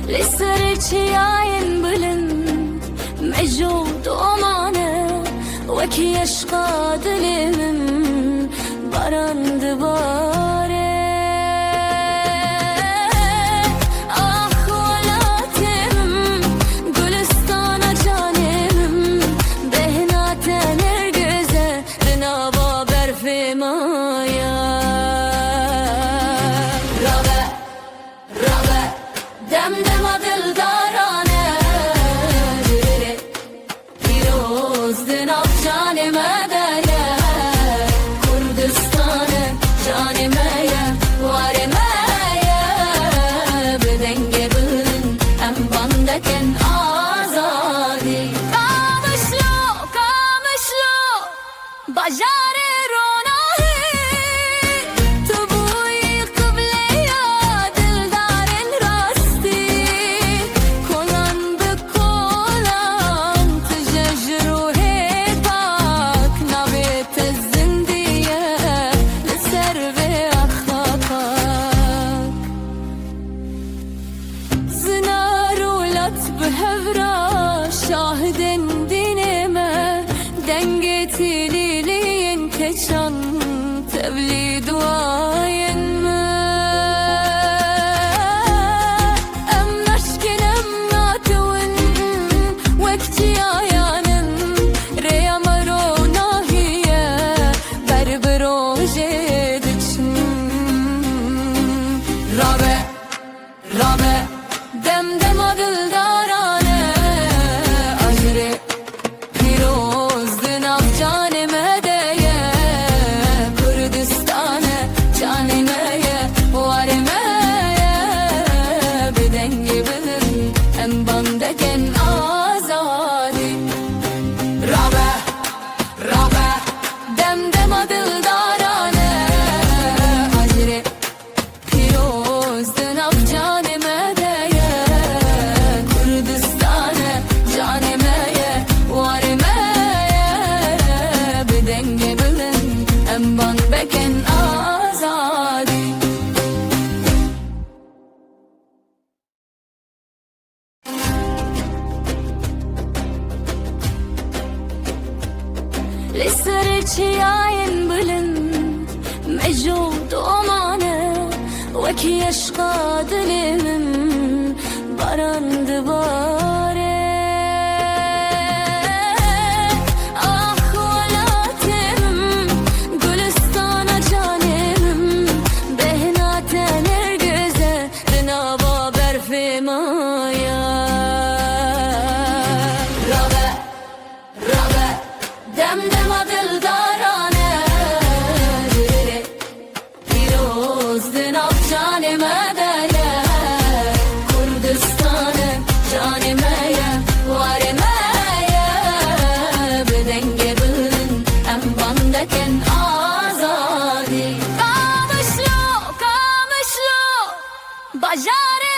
لسرچی آین بلند مجود آمانه وکی عشقا دلم barand باره آخولاتم گلستان جانم بهنات نرگزه رنابا برف مایا رابه رابه دم دم دلدارانه پیروز دناب جانمه Bajare rona hai tu boi qable ya dildarin rasti kolan be kolan tjajru hai pak navet zindiye ser ve akhak zinar ulat behevra şahiden dineme dengetili keçan tevli duayen mi em naşkin em natun vekti ayanın reyamaro nahiye berbero jedçin rabe rabe dem dem adıldarane ajre piroz dinav canime لسرچی آین بلند مجود آمانه وکی عشقا دلم barand باره آخولاتم گلستان جانم بهنات نرگزه رنابا برف مایا رابه رابه dem dem adıldarane piroz dinav canime deye Kurdistan'e canimeye varemeye bedenge bilin em bandeken azadi kamışlo kamışlo bajare